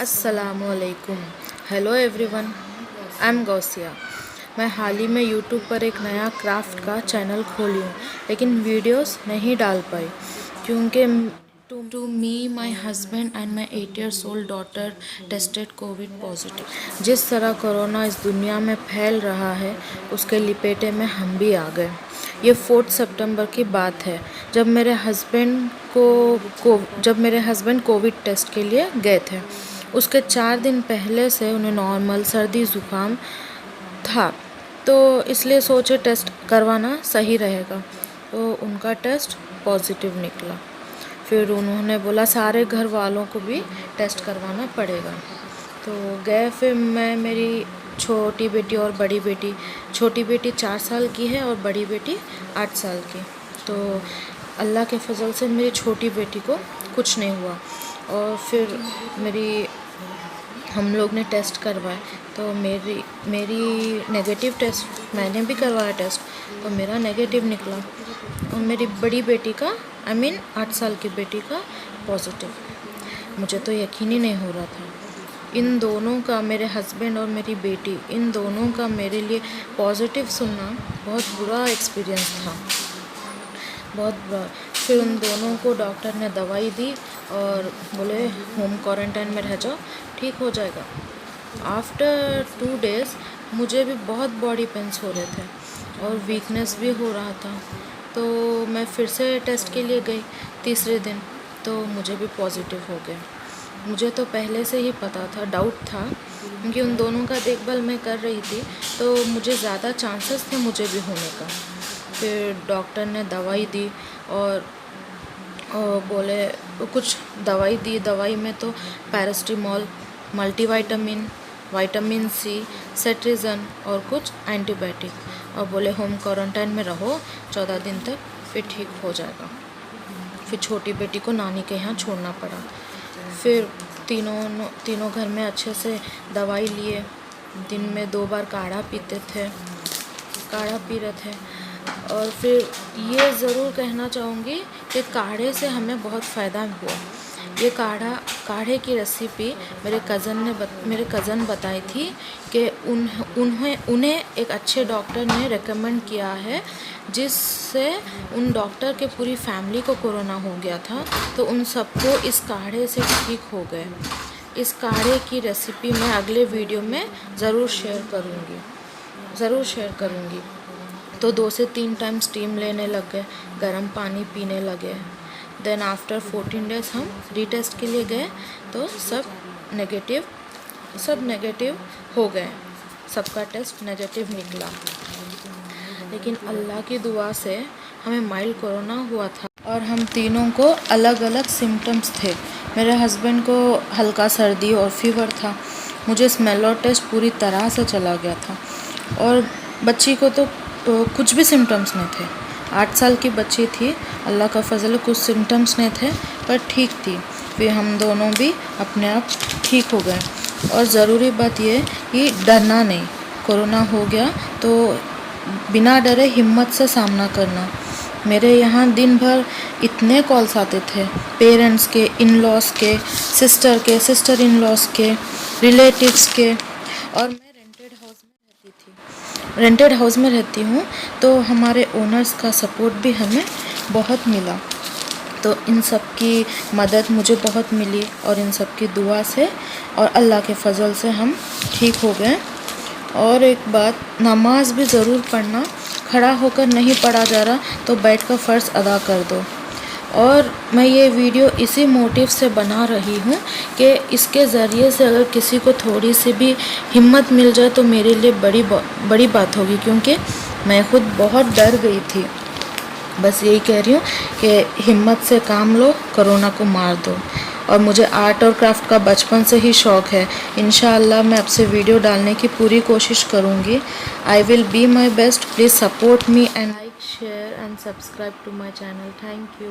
अस्सलामुअलैकुम। Hello everyone, I am Gausia. मैं हाल ही में यूट्यूब पर एक नया क्राफ्ट का चैनल खोली हूँ, लेकिन वीडियोस नहीं डाल पाई क्योंकि to me my husband and my 8 years old daughter tested covid positive. जिस तरह कोरोना इस दुनिया में फैल रहा है, उसके लिपेटे में हम भी आ गए। ये 4 सितंबर की बात है, जब मेरे हस्बैंड कोविड टेस्ट के लिए गए थे। उसके 4 दिन पहले से उन्हें नॉर्मल सर्दी ज़ुकाम था, तो इसलिए सोचे टेस्ट करवाना सही रहेगा। तो उनका टेस्ट पॉजिटिव निकला। फिर उन्होंने बोला सारे घर वालों को भी टेस्ट करवाना पड़ेगा। तो गए। फिर मैं, मेरी छोटी बेटी और बड़ी बेटी, छोटी बेटी 4 साल की है और बड़ी बेटी 8 साल की। तो अल्लाह के फजल से मेरी छोटी बेटी को कुछ नहीं हुआ। और फिर हम लोग ने टेस्ट करवाए, तो मेरी नेगेटिव टेस्ट, मैंने भी करवाया टेस्ट, तो मेरा नेगेटिव निकला। और मेरी बड़ी बेटी का, 8 साल की बेटी का पॉजिटिव। मुझे तो यकीन ही नहीं हो रहा था। इन दोनों का, मेरे हस्बैंड और मेरी बेटी, इन दोनों का मेरे लिए पॉजिटिव सुनना बहुत बुरा एक्सपीरियंस था, बहुत बुरा। फिर उन दोनों को डॉक्टर ने दवाई दी और बोले होम क्वारंटाइन में रह जाओ, ठीक हो जाएगा। आफ्टर 2 days मुझे भी बहुत बॉडी पेन्स हो रहे थे और वीकनेस भी हो रहा था। तो मैं फिर से टेस्ट के लिए गई तीसरे दिन, तो मुझे भी पॉजिटिव हो गया। मुझे तो पहले से ही पता था, डाउट था, क्योंकि उन दोनों का देखभाल मैं कर रही थी, तो मुझे ज़्यादा चांसेस थे मुझे भी होने का। फिर डॉक्टर ने दवाई दी और बोले कुछ दवाई दी। दवाई में तो पैरास्टामोल, मल्टीविटामिन, विटामिन सी, सेट्रिजन और कुछ एंटीबायोटिक, और बोले होम क्वारंटाइन में रहो 14 दिन तक, फिर ठीक हो जाएगा। फिर छोटी बेटी को नानी के यहाँ छोड़ना पड़ा। फिर तीनों घर में अच्छे से दवाई लिए। दिन में 2 बार काढ़ा पी रहे थे। और फिर ये ज़रूर कहना चाहूँगी कि काढ़े से हमें बहुत फ़ायदा हुआ। ये काढ़े की रेसिपी मेरे कज़न बताई थी कि उन्हें एक अच्छे डॉक्टर ने रेकमेंड किया है, जिससे उन डॉक्टर के पूरी फैमिली को कोरोना हो गया था, तो उन सबको इस काढ़े से ठीक हो गए। इस काढ़े की रेसिपी मैं अगले वीडियो में ज़रूर शेयर करूँगी। तो 2 से 3 टाइम स्टीम लेने लग गए, गर्म पानी पीने लगे। देन आफ्टर 14 days हम रीटेस्ट के लिए गए, तो सब नेगेटिव हो गए, सबका टेस्ट नेगेटिव निकला। लेकिन अल्लाह की दुआ से हमें माइल्ड कोरोना हुआ था और हम तीनों को अलग अलग सिम्टम्स थे। मेरे हस्बैंड को हल्का सर्दी और फीवर था, मुझे स्मेल और टेस्ट पूरी तरह से चला गया था, और बच्ची को तो कुछ भी सिम्टम्स नहीं थे। 8 साल की बच्ची थी, अल्लाह का फजल, कुछ सिम्टम्स नहीं थे पर ठीक थी। फिर हम दोनों भी अपने आप ठीक हो गए। और ज़रूरी बात ये कि डरना नहीं, कोरोना हो गया तो बिना डरे हिम्मत से सामना करना। मेरे यहाँ दिन भर इतने कॉल्स आते थे, पेरेंट्स के, इन लॉज के, सिस्टर इन लॉज के, रिलेटिव्स के। और मैं रेंटेड हाउस में रहती हूँ, तो हमारे ओनर्स का सपोर्ट भी हमें बहुत मिला। तो इन सब की मदद मुझे बहुत मिली, और इन सब की दुआ से और अल्लाह के फजल से हम ठीक हो गए। और एक बात, नमाज भी ज़रूर पढ़ना, खड़ा होकर नहीं पढ़ा जा रहा तो बैठ कर फ़र्ज़ अदा कर दो। और मैं ये वीडियो इसी मोटिव से बना रही हूँ कि इसके ज़रिए से अगर किसी को थोड़ी सी भी हिम्मत मिल जाए तो मेरे लिए बड़ी बात होगी, क्योंकि मैं खुद बहुत डर गई थी। बस यही कह रही हूँ कि हिम्मत से काम लो, कोरोना को मार दो। और मुझे आर्ट और क्राफ्ट का बचपन से ही शौक़ है। इंशाअल्लाह मैं आपसे वीडियो डालने की पूरी कोशिश करूँगी। I will be my best. Please support me and like, share and subscribe to my channel. Thank you.